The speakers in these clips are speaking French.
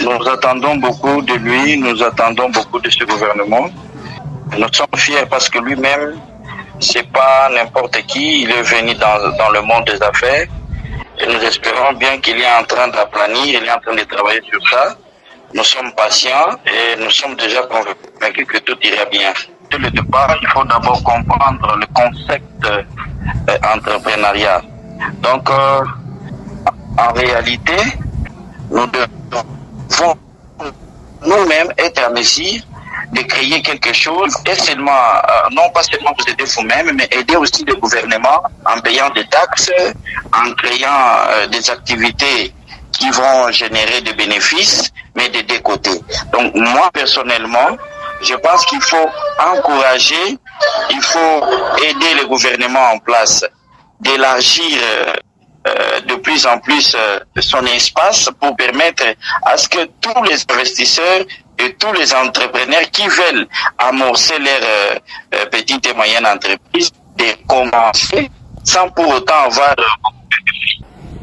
Nous attendons beaucoup de lui, nous attendons beaucoup de ce gouvernement. Nous sommes fiers parce que lui-même, c'est pas n'importe qui, il est venu dans le monde des affaires. Et nous espérons bien qu'il est en train d'aplanir, il est en train de travailler sur ça. Nous sommes patients et nous sommes déjà convaincus que tout ira bien. Dès le départ, il faut d'abord comprendre le concept entrepreneuriat. Donc, en réalité, nous devons nous-mêmes être à mesure de créer quelque chose et seulement, non pas seulement vous aider vous-même, mais aider aussi le gouvernement en payant des taxes, en créant des activités qui vont générer des bénéfices, mais des deux côtés. Donc moi personnellement, je pense qu'il faut encourager, il faut aider le gouvernement en place d'élargir de plus en plus son espace pour permettre à ce que tous les investisseurs et tous les entrepreneurs qui veulent amorcer leur petite et moyenne entreprise de commencer sans pour autant avoir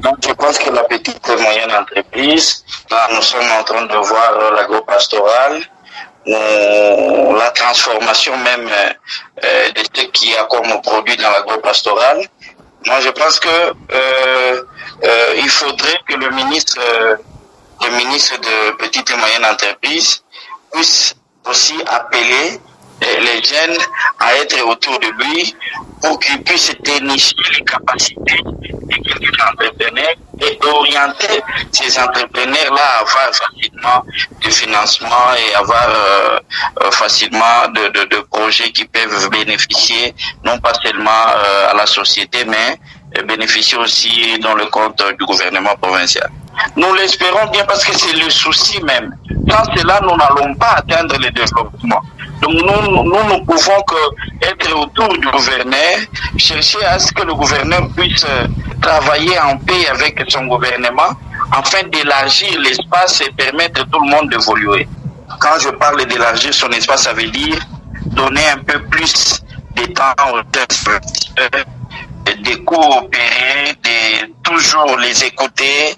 donc je pense que la petite et moyenne entreprise, là nous sommes en train de voir l'agro-pastoral, la transformation même de ce qu'il y a comme produit dans l'agro-pastoral. Moi je pense que il faudrait que le ministre de petites et moyennes entreprises puisse aussi appeler les jeunes à être autour de lui pour qu'ils puissent dénicher les capacités de quelques entrepreneurs et orienter ces entrepreneurs-là à avoir facilement du financement et avoir facilement de projets qui peuvent bénéficier non pas seulement à la société mais bénéficier aussi dans le compte du gouvernement provincial. Nous l'espérons bien parce que c'est le souci même. Sans cela, nous n'allons pas atteindre le développement. Donc nous ne pouvons que être autour du gouverneur, chercher à ce que le gouverneur puisse travailler en paix avec son gouvernement afin d'élargir l'espace et permettre à tout le monde d'évoluer. Quand je parle d'élargir son espace, ça veut dire donner un peu plus de temps aux investisseurs, de coopérer, de toujours les écouter.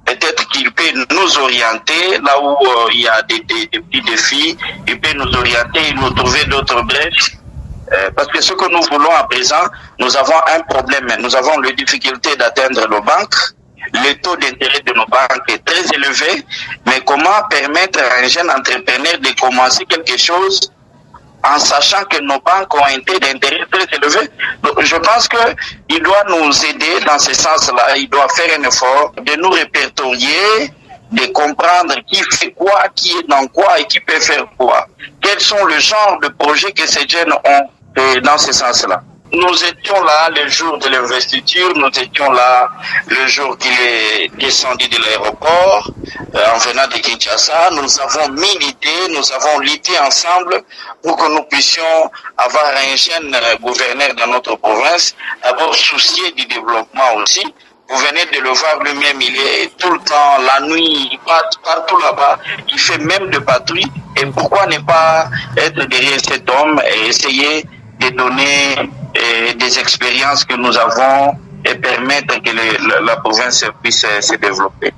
Peut-être qu'il peut nous orienter là où il y a des petits défis, il peut nous orienter et nous trouver d'autres brèches. Parce que ce que nous voulons à présent, nous avons un problème. Nous avons la difficulté d'atteindre nos banques. Le taux d'intérêt de nos banques est très élevé. Mais comment permettre à un jeune entrepreneur de commencer quelque chose en sachant que nos banques ont un taux d'intérêt très élevé? Donc, je pense qu'il doit nous aider dans ce sens-là. Il doit faire un effort de nous répertorier, de comprendre qui fait quoi, qui est dans quoi et qui peut faire quoi. Quels sont les genres de projets que ces jeunes ont dans ce sens-là. Nous étions là le jour de l'investiture, nous étions là le jour qu'il est descendu de l'aéroport, en venant de Kinshasa. Nous avons milité, nous avons lutté ensemble pour que nous puissions avoir un jeune gouverneur dans notre province, d'abord soucié du développement aussi. Vous venez de le voir lui-même, il est tout le temps, la nuit, il passe partout là-bas, il fait même de patrouille. Et pourquoi ne pas être derrière cet homme et essayer de donner des expériences que nous avons et permettre que la province puisse se développer.